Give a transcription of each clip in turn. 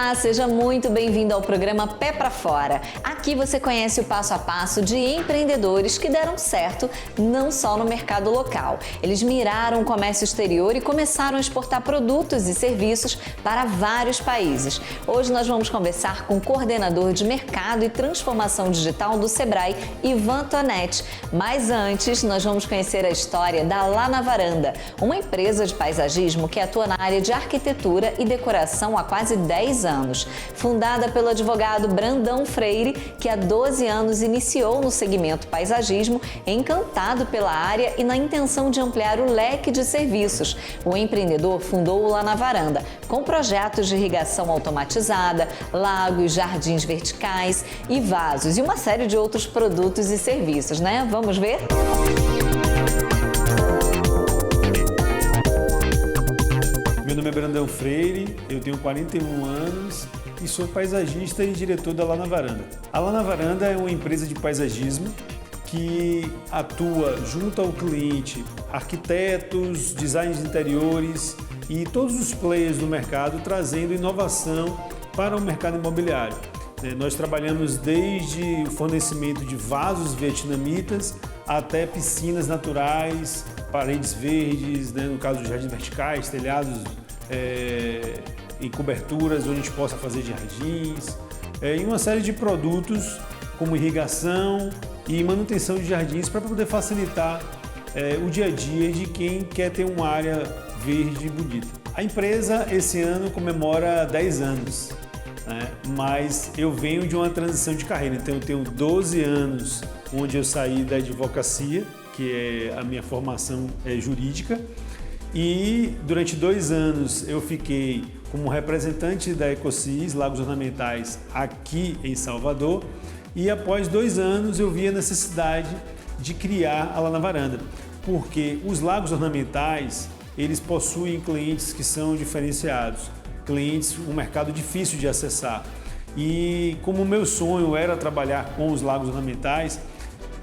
Olá, seja muito bem-vindo ao programa Pé pra Fora. Aqui você conhece o passo a passo de empreendedores que deram certo não só no mercado local. Eles miraram o comércio exterior e começaram a exportar produtos e serviços para vários países. Hoje nós vamos conversar com o coordenador de mercado e transformação digital do Sebrae, Ivan Tonetti. Mas antes, nós vamos conhecer a história da Lá na Varanda, uma empresa de paisagismo que atua na área de arquitetura e decoração há quase 10 anos. Fundada pelo advogado Brandão Freire, que há 12 anos iniciou no segmento paisagismo, encantado pela área e na intenção de ampliar o leque de serviços. O empreendedor fundou o Lá na Varanda, com projetos de irrigação automatizada, lagos, jardins verticais e vasos e uma série de outros produtos e serviços, né? Vamos ver? Meu nome é Brandão Freire, eu tenho 41 anos e sou paisagista e diretor da Lá na Varanda. A Lá na Varanda é uma empresa de paisagismo que atua junto ao cliente, arquitetos, designers de interiores e todos os players do mercado, trazendo inovação para o mercado imobiliário. Nós trabalhamos desde o fornecimento de vasos vietnamitas até piscinas naturais, paredes verdes, no caso dos jardins verticais, telhados em coberturas onde a gente possa fazer jardins, e uma série de produtos como irrigação e manutenção de jardins para poder facilitar o dia a dia de quem quer ter uma área verde bonita. A empresa esse ano comemora 10 anos. Mas eu venho de uma transição de carreira, então eu tenho 12 anos onde eu saí da advocacia, que é a minha formação jurídica, e durante 2 anos eu fiquei como representante da Ecosis Lagos Ornamentais aqui em Salvador, e após 2 anos eu vi a necessidade de criar a Lá na Varanda, porque os lagos ornamentais eles possuem clientes que são diferenciados, clientes, um mercado difícil de acessar. E como o meu sonho era trabalhar com os lagos ornamentais,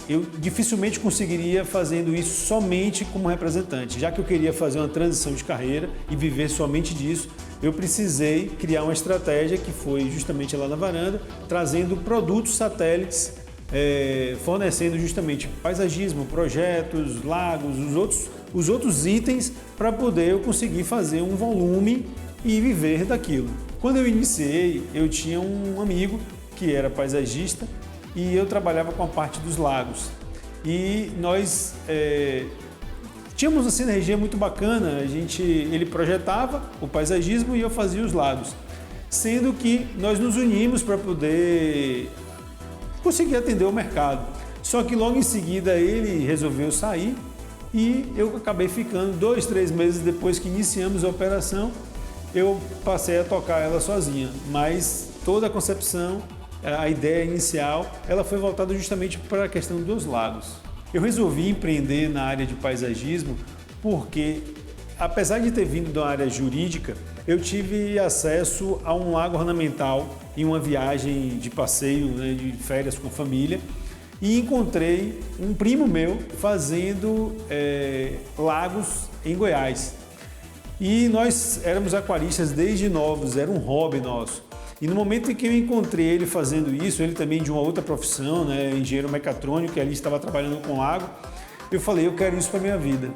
eu dificilmente conseguiria fazendo isso somente como representante. Já que eu queria fazer uma transição de carreira e viver somente disso, eu precisei criar uma estratégia que foi justamente Lá na Varanda, trazendo produtos satélites, fornecendo justamente paisagismo, projetos, lagos, os outros itens para poder eu conseguir fazer um volume e viver daquilo. Quando eu iniciei, eu tinha um amigo que era paisagista e eu trabalhava com a parte dos lagos. E nós tínhamos uma sinergia muito bacana, ele projetava o paisagismo e eu fazia os lagos. Sendo que nós nos unimos para poder conseguir atender o mercado. Só que logo em seguida ele resolveu sair e eu acabei ficando 2, 3 meses depois que iniciamos a operação. Eu passei a tocar ela sozinha, mas toda a concepção, a ideia inicial, ela foi voltada justamente para a questão dos lagos. Eu resolvi empreender na área de paisagismo porque, apesar de ter vindo da área jurídica, eu tive acesso a um lago ornamental em uma viagem de passeio, de férias com a família, e encontrei um primo meu fazendo lagos em Goiás. E nós éramos aquaristas desde novos, era um hobby nosso. E no momento em que eu encontrei ele fazendo isso, ele também de uma outra profissão, engenheiro mecatrônico, que ali estava trabalhando com lago, eu falei, eu quero isso para a minha vida.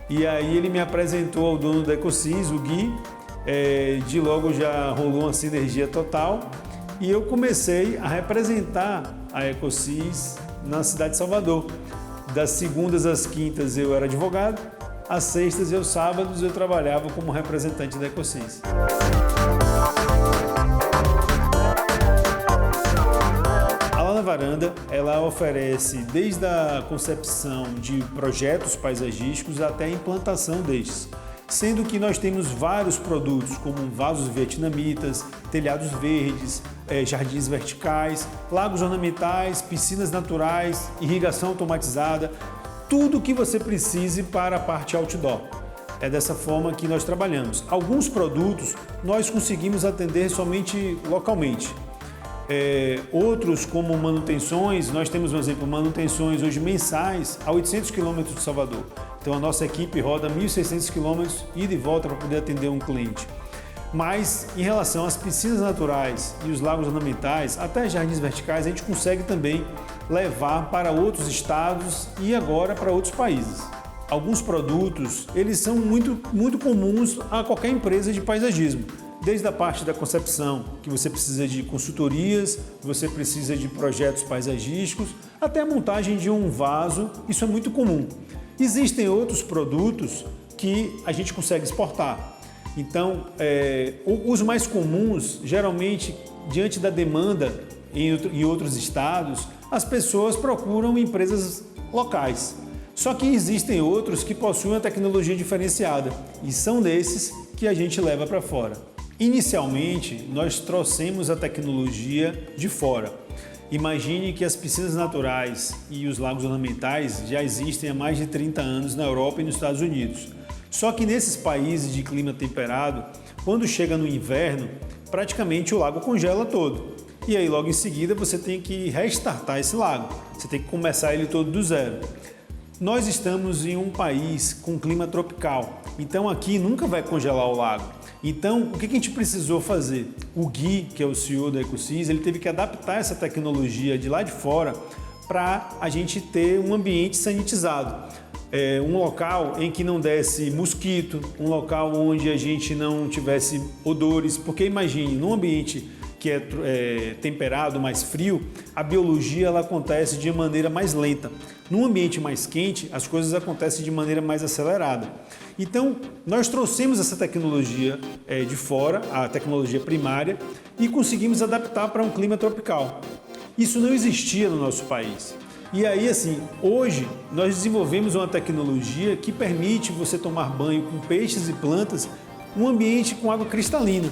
E aí ele me apresentou ao dono da Ecosis, o Gui, de logo já rolou uma sinergia total, e eu comecei a representar a Ecosis na cidade de Salvador. Das segundas às quintas eu era advogado, às sextas e aos sábados eu trabalhava como representante da Ecosis. A Lá na Varanda, ela oferece desde a concepção de projetos paisagísticos até a implantação destes, sendo que nós temos vários produtos como vasos vietnamitas, telhados verdes, jardins verticais, lagos ornamentais, piscinas naturais, irrigação automatizada, tudo o que você precise para a parte outdoor. É dessa forma que nós trabalhamos. Alguns produtos nós conseguimos atender somente localmente. Outros, como manutenções, nós temos, por exemplo, manutenções hoje mensais a 800 km de Salvador. Então a nossa equipe roda 1.600 km ida e volta para poder atender um cliente. Mas em relação às piscinas naturais e os lagos ornamentais, até jardins verticais, a gente consegue também levar para outros estados e agora para outros países. Alguns produtos, eles são muito comuns a qualquer empresa de paisagismo. Desde a parte da concepção, que você precisa de consultorias, você precisa de projetos paisagísticos, até a montagem de um vaso, isso é muito comum. Existem outros produtos que a gente consegue exportar. Então, os mais comuns, geralmente, diante da demanda em outros estados, as pessoas procuram empresas locais. Só que existem outros que possuem uma tecnologia diferenciada e são desses que a gente leva para fora. Inicialmente, nós trouxemos a tecnologia de fora. Imagine que as piscinas naturais e os lagos ornamentais já existem há mais de 30 anos na Europa e nos Estados Unidos. Só que nesses países de clima temperado, quando chega no inverno, praticamente o lago congela todo. E aí logo em seguida você tem que restartar esse lago, você tem que começar ele todo do zero. Nós estamos em um país com clima tropical, então aqui nunca vai congelar o lago. Então, o que a gente precisou fazer? O Gui, que é o CEO da Ecosys, ele teve que adaptar essa tecnologia de lá de fora para a gente ter um ambiente sanitizado. Um local em que não desse mosquito, um local onde a gente não tivesse odores, porque imagine, num ambiente que é temperado, mais frio, a biologia ela acontece de maneira mais lenta. Num ambiente mais quente, as coisas acontecem de maneira mais acelerada. Então, nós trouxemos essa tecnologia de fora, a tecnologia primária, e conseguimos adaptar para um clima tropical. Isso não existia no nosso país. E aí, assim, hoje nós desenvolvemos uma tecnologia que permite você tomar banho com peixes e plantas num ambiente com água cristalina.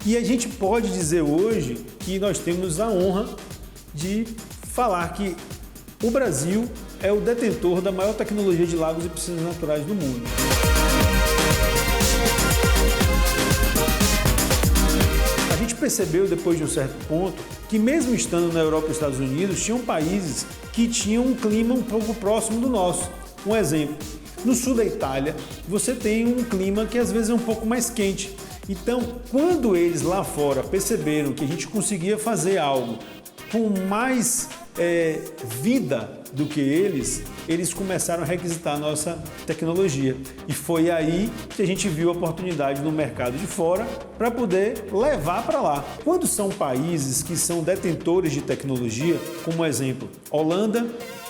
E a gente pode dizer hoje que nós temos a honra de falar que o Brasil é o detentor da maior tecnologia de lagos e piscinas naturais do mundo. A gente percebeu, depois de um certo ponto, que mesmo estando na Europa e nos Estados Unidos, tinham países que tinham um clima um pouco próximo do nosso. Um exemplo, no sul da Itália, você tem um clima que às vezes é um pouco mais quente. Então, quando eles lá fora perceberam que a gente conseguia fazer algo com mais vida do que eles começaram a requisitar a nossa tecnologia. E foi aí que a gente viu a oportunidade no mercado de fora para poder levar para lá. Quando são países que são detentores de tecnologia, como exemplo, Holanda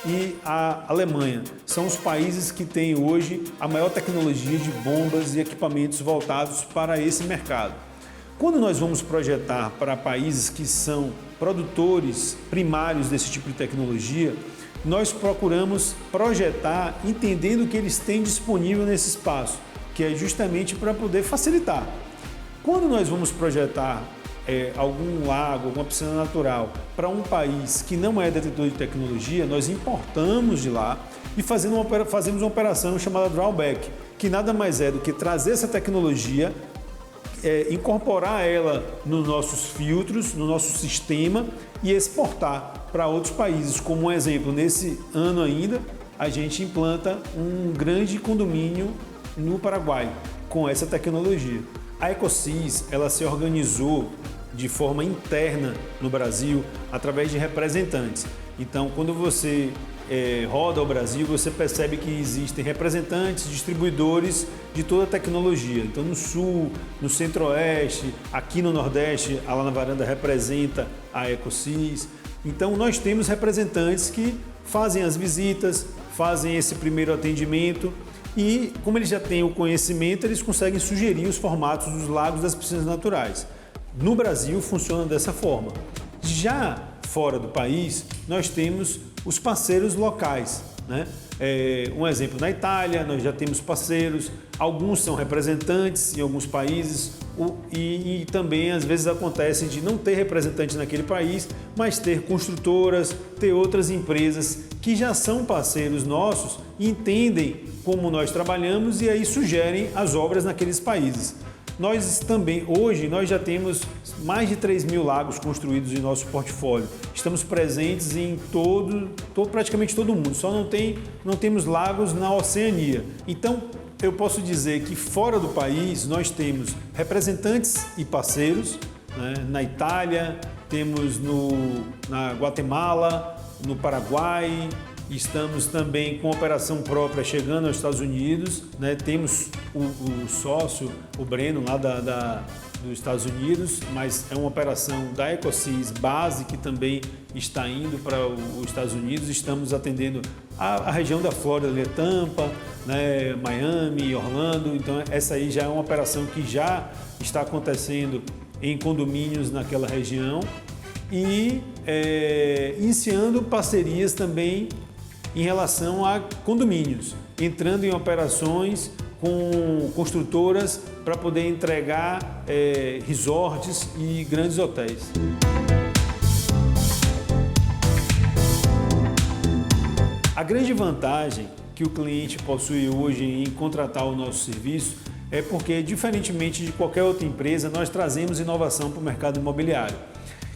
e a Alemanha, são os países que têm hoje a maior tecnologia de bombas e equipamentos voltados para esse mercado. Quando nós vamos projetar para países que são produtores primários desse tipo de tecnologia, nós procuramos projetar entendendo o que eles têm disponível nesse espaço, que é justamente para poder facilitar. Quando nós vamos projetar algum lago, alguma piscina natural para um país que não é detentor de tecnologia, nós importamos de lá e fazemos uma operação chamada drawback, que nada mais é do que trazer essa tecnologia, incorporar ela nos nossos filtros, no nosso sistema e exportar para outros países. Como um exemplo, nesse ano ainda, a gente implanta um grande condomínio no Paraguai com essa tecnologia. A Ecosys, ela se organizou de forma interna no Brasil através de representantes. Então, quando você roda o Brasil, você percebe que existem representantes, distribuidores de toda a tecnologia. Então, no Sul, no Centro-Oeste, aqui no Nordeste, a Lá na Varanda representa a Ecosys. Então, nós temos representantes que fazem as visitas, fazem esse primeiro atendimento e, como eles já têm o conhecimento, eles conseguem sugerir os formatos dos lagos e das piscinas naturais. No Brasil, funciona dessa forma. Já fora do país, nós temos os parceiros locais, né? Um exemplo, na Itália, nós já temos parceiros, alguns são representantes em alguns países e também às vezes acontece de não ter representante naquele país, mas ter construtoras, ter outras empresas que já são parceiros nossos, entendem como nós trabalhamos e aí sugerem as obras naqueles países. Nós também, hoje, nós já temos mais de 3.000 lagos construídos em nosso portfólio. Estamos presentes em praticamente todo o mundo, só não temos lagos na Oceania. Então, eu posso dizer que fora do país nós temos representantes e parceiros, né? Na Itália, temos na Guatemala, no Paraguai, estamos também com operação própria chegando aos Estados Unidos, né? Temos o sócio, o Breno, lá dos Estados Unidos, mas é uma operação da Ecosys Base que também está indo para os Estados Unidos. Estamos atendendo a região da Flórida, Tampa, né? Miami, Orlando. Então essa aí já é uma operação que já está acontecendo em condomínios naquela região e iniciando parcerias também em relação a condomínios, entrando em operações com construtoras para poder entregar resorts e grandes hotéis. A grande vantagem que o cliente possui hoje em contratar o nosso serviço é porque, diferentemente de qualquer outra empresa, nós trazemos inovação para o mercado imobiliário.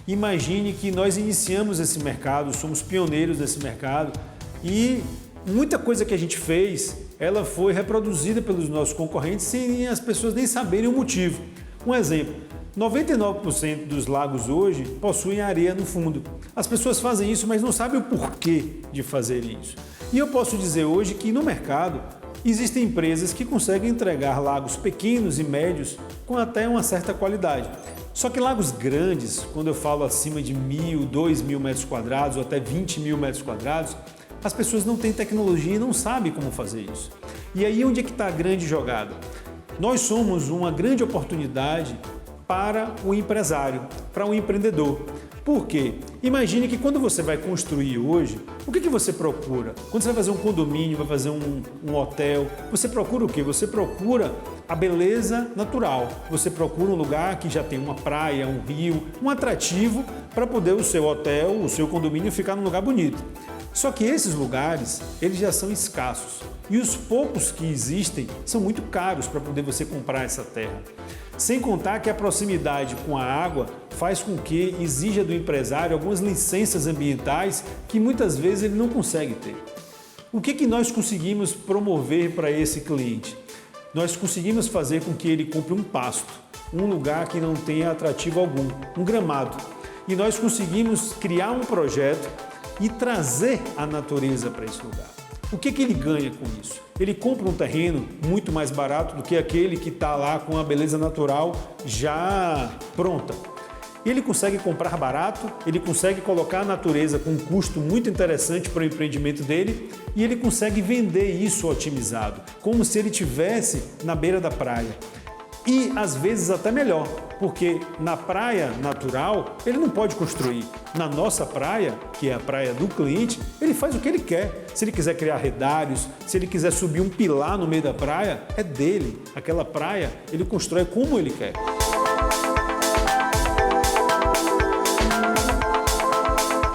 Imagine que nós iniciamos esse mercado, somos pioneiros desse mercado e muita coisa que a gente fez, ela foi reproduzida pelos nossos concorrentes sem as pessoas nem saberem o motivo. Um exemplo, 99% dos lagos hoje possuem areia no fundo. As pessoas fazem isso, mas não sabem o porquê de fazer isso. E eu posso dizer hoje que no mercado existem empresas que conseguem entregar lagos pequenos e médios com até uma certa qualidade. Só que lagos grandes, quando eu falo acima de 1.000, 2.000 metros quadrados ou até 20.000 metros quadrados, as pessoas não têm tecnologia e não sabem como fazer isso. E aí onde é que está a grande jogada? Nós somos uma grande oportunidade para o empresário, para o empreendedor. Por quê? Imagine que quando você vai construir hoje, o que você procura? Quando você vai fazer um condomínio, vai fazer um hotel, você procura o quê? Você procura a beleza natural. Você procura um lugar que já tem uma praia, um rio, um atrativo para poder o seu hotel, o seu condomínio ficar num lugar bonito. Só que esses lugares, eles já são escassos e os poucos que existem são muito caros para poder você comprar essa terra. Sem contar que a proximidade com a água faz com que exija do empresário algumas licenças ambientais que muitas vezes ele não consegue ter. O que nós conseguimos promover para esse cliente? Nós conseguimos fazer com que ele compre um pasto, um lugar que não tenha atrativo algum, um gramado. E nós conseguimos criar um projeto e trazer a natureza para esse lugar. O que ele ganha com isso? Ele compra um terreno muito mais barato do que aquele que está lá com a beleza natural já pronta. Ele consegue comprar barato, ele consegue colocar a natureza com um custo muito interessante para o empreendimento dele e ele consegue vender isso otimizado, como se ele estivesse na beira da praia. E às vezes até melhor, porque na praia natural ele não pode construir. Na nossa praia, que é a praia do cliente, ele faz o que ele quer. Se ele quiser criar redários, se ele quiser subir um pilar no meio da praia, é dele. Aquela praia ele constrói como ele quer.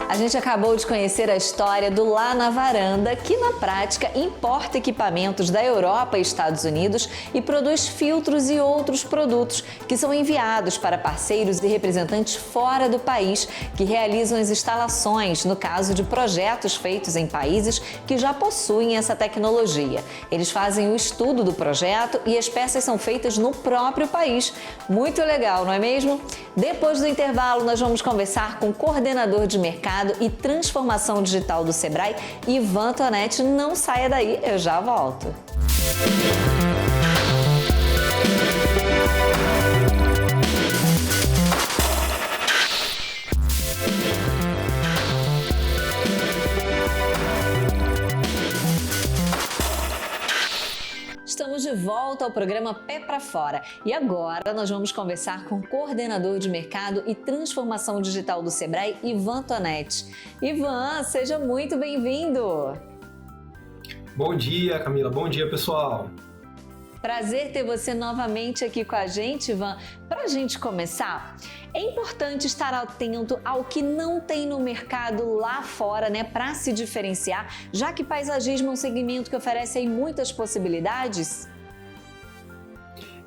A gente acabou de conhecer a história do Lá na Varanda, que na prática importa equipamentos da Europa e Estados Unidos e produz filtros e outros produtos que são enviados para parceiros e representantes fora do país que realizam as instalações, no caso de projetos feitos em países que já possuem essa tecnologia. Eles fazem o estudo do projeto e as peças são feitas no próprio país. Muito legal, não é mesmo? Depois do intervalo, nós vamos conversar com o coordenador de mercado e transformação digital do Sebrae, Ivan Tonetti. Não saia daí, eu já volto. Estamos de volta ao programa Pé pra Fora e agora nós vamos conversar com o coordenador de mercado e transformação digital do Sebrae, Ivan Tonetti. Ivan, seja muito bem-vindo! Bom dia, Camila. Bom dia, pessoal. Prazer ter você novamente aqui com a gente, Ivan. Para a gente começar, é importante estar atento ao que não tem no mercado lá fora, né, para se diferenciar, já que paisagismo é um segmento que oferece aí muitas possibilidades?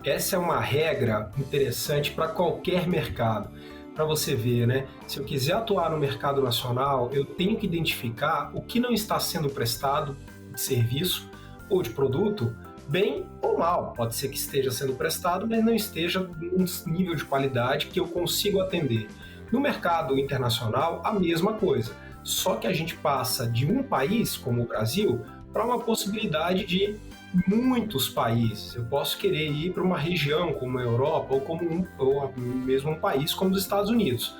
Essa é uma regra interessante para qualquer mercado. Para você ver, né? Se eu quiser atuar no mercado nacional, eu tenho que identificar o que não está sendo prestado de serviço ou de produto bem ou mal. Pode ser que esteja sendo prestado, mas não esteja num nível de qualidade que eu consigo atender. No mercado internacional, a mesma coisa. Só que a gente passa de um país, como o Brasil, para uma possibilidade de muitos países. Eu posso querer ir para uma região como a Europa ou mesmo um país como os Estados Unidos.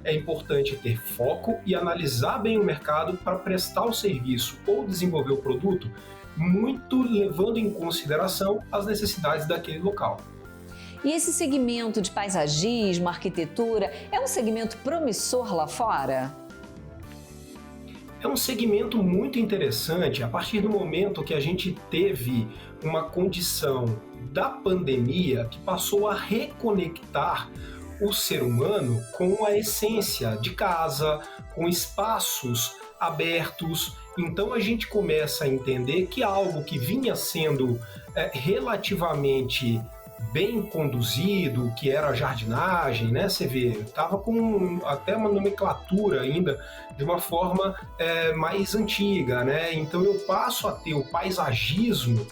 É importante ter foco e analisar bem o mercado para prestar o serviço ou desenvolver o produto, muito levando em consideração as necessidades daquele local. E esse segmento de paisagismo, arquitetura, é um segmento promissor lá fora? É um segmento muito interessante a partir do momento que a gente teve uma condição da pandemia que passou a reconectar o ser humano com a essência de casa, com espaços abertos. Então a gente começa a entender que algo que vinha sendo relativamente bem conduzido, que era a jardinagem, né? Você vê, estava com até uma nomenclatura ainda de uma forma mais antiga, né? Então eu passo a ter o paisagismo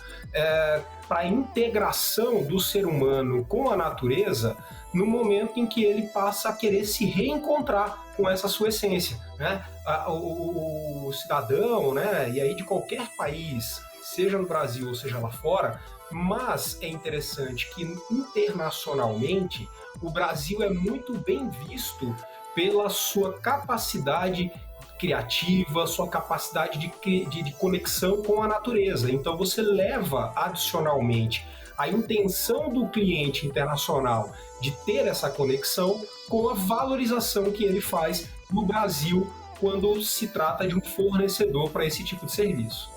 para a integração do ser humano com a natureza no momento em que ele passa a querer se reencontrar com essa sua essência, né? O cidadão, né? E aí de qualquer país, seja no Brasil ou seja lá fora, mas é interessante que internacionalmente o Brasil é muito bem visto pela sua capacidade criativa, sua capacidade de conexão com a natureza. Então você leva adicionalmente a intenção do cliente internacional de ter essa conexão com a valorização que ele faz no Brasil quando se trata de um fornecedor para esse tipo de serviço.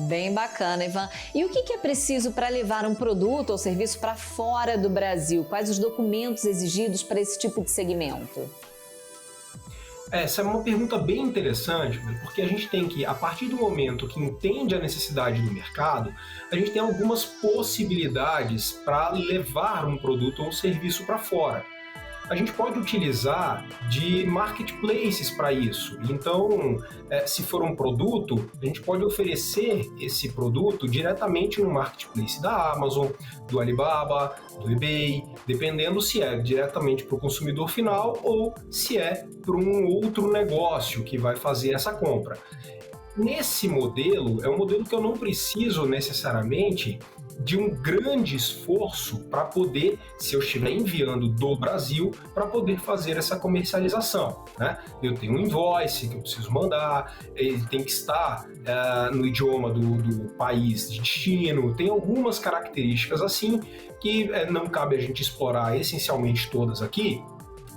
Bem bacana, Ivan. E o que é preciso para levar um produto ou serviço para fora do Brasil? Quais os documentos exigidos para esse tipo de segmento? Essa é uma pergunta bem interessante, porque a gente tem que, a partir do momento que entende a necessidade do mercado, a gente tem algumas possibilidades para levar um produto ou um serviço para fora. A gente pode utilizar de marketplaces para isso. Então, se for um produto, a gente pode oferecer esse produto diretamente no marketplace da Amazon, do Alibaba, do eBay, dependendo se é diretamente para o consumidor final ou se é para um outro negócio que vai fazer essa compra. Nesse modelo, é um modelo que eu não preciso necessariamente de um grande esforço para poder, se eu estiver enviando do Brasil, para poder fazer essa comercialização, né? Eu tenho um invoice que eu preciso mandar, ele tem que estar no idioma do país de destino, tem algumas características assim que não cabe a gente explorar essencialmente todas aqui,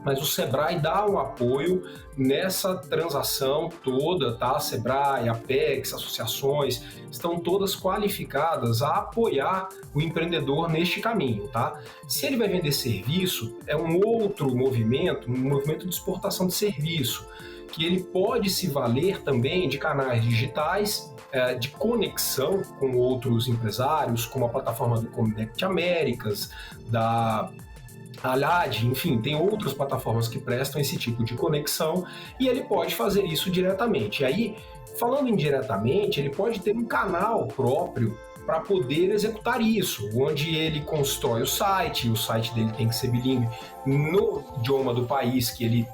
mas o Sebrae dá um apoio nessa transação toda, tá? Sebrae, Apex, associações, estão todas qualificadas a apoiar o empreendedor neste caminho, tá? Se ele vai vender serviço, é um outro movimento, um movimento de exportação de serviço, que ele pode se valer também de canais digitais, de conexão com outros empresários, como a plataforma do Connect Américas, da Alad, enfim, tem outras plataformas que prestam esse tipo de conexão e ele pode fazer isso diretamente. E aí, falando indiretamente, ele pode ter um canal próprio para poder executar isso, onde ele constrói o site dele tem que ser bilíngue no idioma do país que ele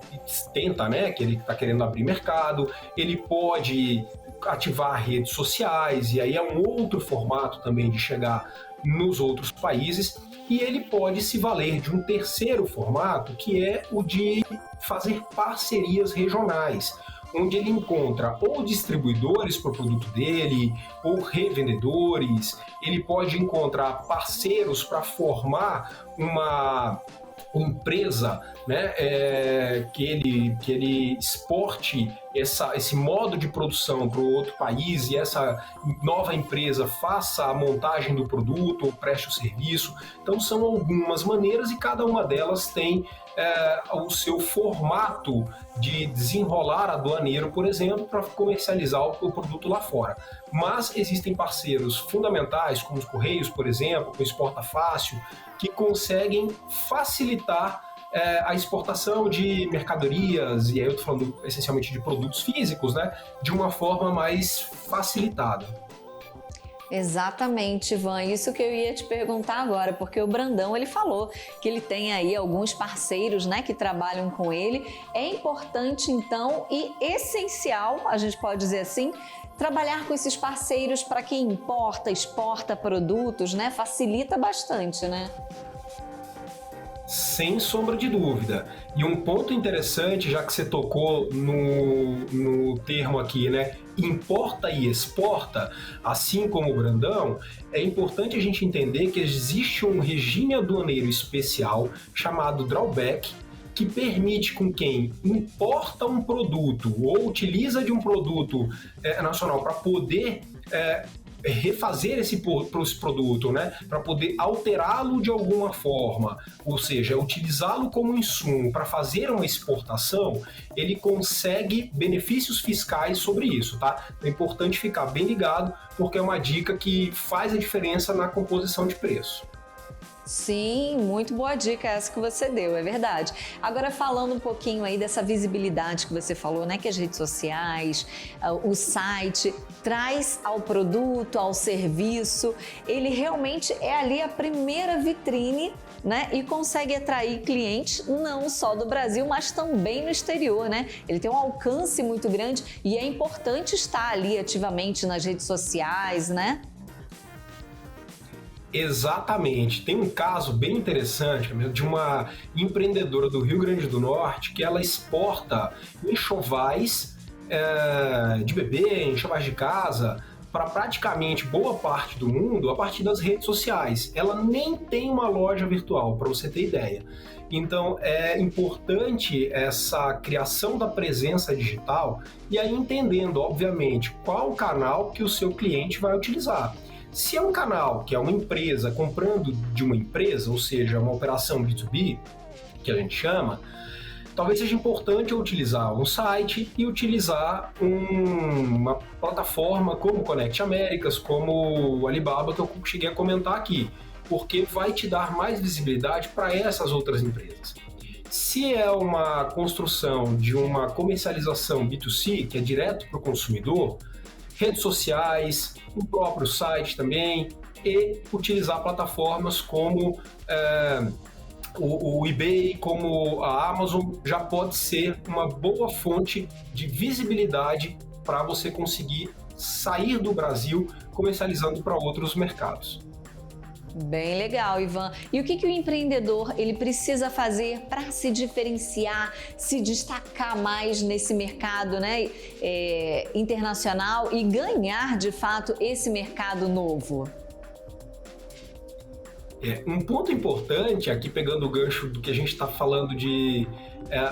tenta, né, que ele está querendo abrir mercado, ele pode ativar redes sociais, e aí é um outro formato também de chegar nos outros países, e ele pode se valer de um terceiro formato, que é o de fazer parcerias regionais, onde ele encontra ou distribuidores para o produto dele, ou revendedores, ele pode encontrar parceiros para formar uma empresa, né, que ele exporte esse modo de produção para o outro país e essa nova empresa faça a montagem do produto ou preste o serviço. Então são algumas maneiras e cada uma delas tem o seu formato de desenrolar aduaneiro, por exemplo, para comercializar o produto lá fora. Mas existem parceiros fundamentais, como os Correios, por exemplo, com o Exporta Fácil, que conseguem facilitar a exportação de mercadorias, e aí eu estou falando essencialmente de produtos físicos, né, de uma forma mais facilitada. Exatamente, Ivan. Isso que eu ia te perguntar agora, porque o Brandão, ele falou que ele tem aí alguns parceiros, né, que trabalham com ele. É importante, então, e essencial, a gente pode dizer assim, trabalhar com esses parceiros para quem importa, exporta produtos, né? Facilita bastante, né? Sem sombra de dúvida. E um ponto interessante, já que você tocou no termo aqui, né? Importa e exporta, assim como o Brandão, é importante a gente entender que existe um regime aduaneiro especial chamado drawback, que permite com quem importa um produto ou utiliza de um produto nacional para poder refazer esse produto, né, para poder alterá-lo de alguma forma, ou seja, utilizá-lo como insumo para fazer uma exportação, ele consegue benefícios fiscais sobre isso, tá? É importante ficar bem ligado, porque é uma dica que faz a diferença na composição de preço. Sim, muito boa dica essa que você deu, é verdade. Agora falando um pouquinho aí dessa visibilidade que você falou, né, que as redes sociais, o site traz ao produto, ao serviço, ele realmente é ali a primeira vitrine, né, e consegue atrair clientes não só do Brasil, mas também no exterior, né? Ele tem um alcance muito grande e é importante estar ali ativamente nas redes sociais, né? Exatamente. Tem um caso bem interessante de uma empreendedora do Rio Grande do Norte que ela exporta enxovais de bebê, enxovais de casa, para praticamente boa parte do mundo a partir das redes sociais. Ela nem tem uma loja virtual, para você ter ideia. Então, é importante essa criação da presença digital e aí entendendo, obviamente, qual o canal que o seu cliente vai utilizar. Se é um canal que é uma empresa comprando de uma empresa, ou seja, uma operação B2B, que a gente chama, talvez seja importante eu utilizar um site e utilizar uma plataforma como Connect Américas, como o Alibaba, que eu cheguei a comentar aqui, porque vai te dar mais visibilidade para essas outras empresas. Se é uma construção de uma comercialização B2C, que é direto para o consumidor, redes sociais, o próprio site também, e utilizar plataformas como o eBay, como a Amazon, já pode ser uma boa fonte de visibilidade para você conseguir sair do Brasil comercializando para outros mercados. Bem legal, Ivan. E o que o empreendedor ele precisa fazer para se diferenciar, se destacar mais nesse mercado, né, internacional e ganhar de fato esse mercado novo? Um ponto importante, aqui pegando o gancho do que a gente está falando de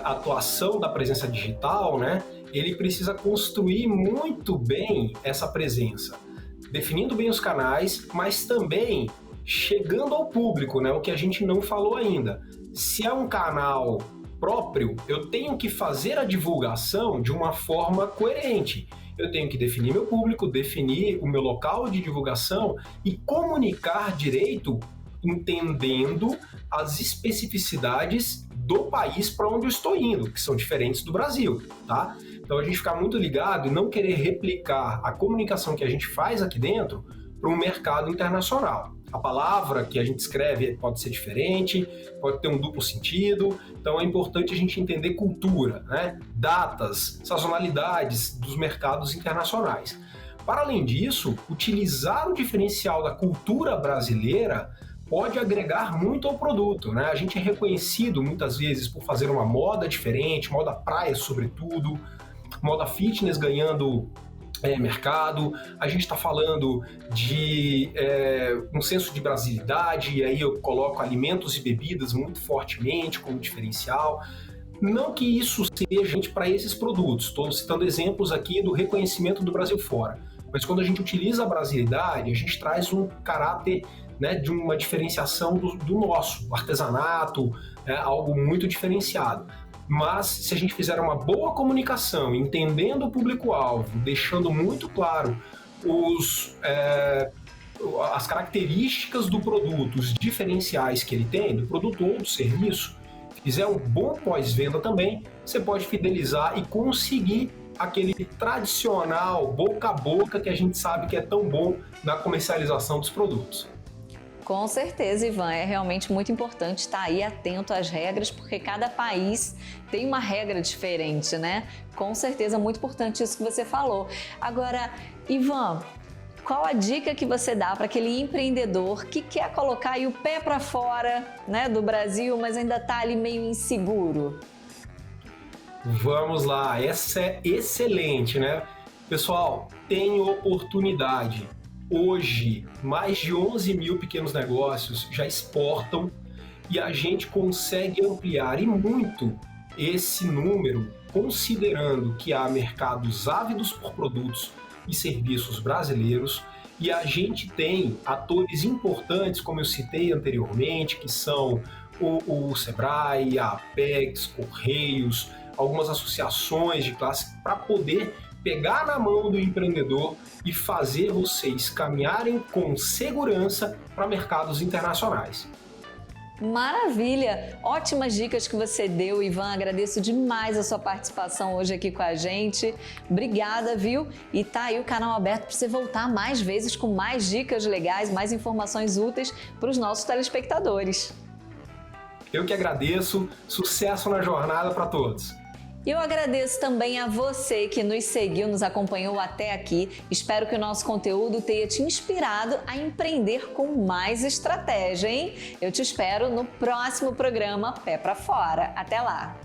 atuação da presença digital, né, ele precisa construir muito bem essa presença, definindo bem os canais, mas também chegando ao público, né? O que a gente não falou ainda. Se é um canal próprio, eu tenho que fazer a divulgação de uma forma coerente. Eu tenho que definir meu público, definir o meu local de divulgação e comunicar direito, entendendo as especificidades do país para onde eu estou indo, que são diferentes do Brasil, tá? Então a gente ficar muito ligado e não querer replicar a comunicação que a gente faz aqui dentro para um mercado internacional. A palavra que a gente escreve pode ser diferente, pode ter um duplo sentido, então é importante a gente entender cultura, né? Datas, sazonalidades dos mercados internacionais. Para além disso, utilizar o diferencial da cultura brasileira pode agregar muito ao produto, né? A gente é reconhecido muitas vezes por fazer uma moda diferente, moda praia sobretudo, moda fitness ganhando mercado, a gente está falando de um senso de brasilidade, e aí eu coloco alimentos e bebidas muito fortemente como diferencial. Não que isso seja para esses produtos, estou citando exemplos aqui do reconhecimento do Brasil fora, mas quando a gente utiliza a brasilidade, a gente traz um caráter, né, de uma diferenciação do nosso artesanato, algo muito diferenciado. Mas se a gente fizer uma boa comunicação, entendendo o público-alvo, deixando muito claro as características do produto, os diferenciais que ele tem, do produto ou do serviço, fizer um bom pós-venda também, você pode fidelizar e conseguir aquele tradicional boca a boca que a gente sabe que é tão bom na comercialização dos produtos. Com certeza, Ivan, é realmente muito importante estar aí atento às regras, porque cada país tem uma regra diferente, né? Com certeza, muito importante isso que você falou. Agora, Ivan, qual a dica que você dá para aquele empreendedor que quer colocar aí o pé para fora, né, do Brasil, mas ainda está ali meio inseguro? Vamos lá, essa é excelente, né? Pessoal, tem oportunidade. Hoje, mais de 11 mil pequenos negócios já exportam e a gente consegue ampliar e muito esse número, considerando que há mercados ávidos por produtos e serviços brasileiros e a gente tem atores importantes, como eu citei anteriormente, que são o Sebrae, a Apex, Correios, algumas associações de classe para poder pegar na mão do empreendedor e fazer vocês caminharem com segurança para mercados internacionais. Maravilha! Ótimas dicas que você deu, Ivan. Agradeço demais a sua participação hoje aqui com a gente. Obrigada, viu? E tá aí o canal aberto para você voltar mais vezes com mais dicas legais, mais informações úteis para os nossos telespectadores. Eu que agradeço. Sucesso na jornada para todos. E eu agradeço também a você que nos seguiu, nos acompanhou até aqui. Espero que o nosso conteúdo tenha te inspirado a empreender com mais estratégia, hein? Eu te espero no próximo programa Pé pra Fora. Até lá!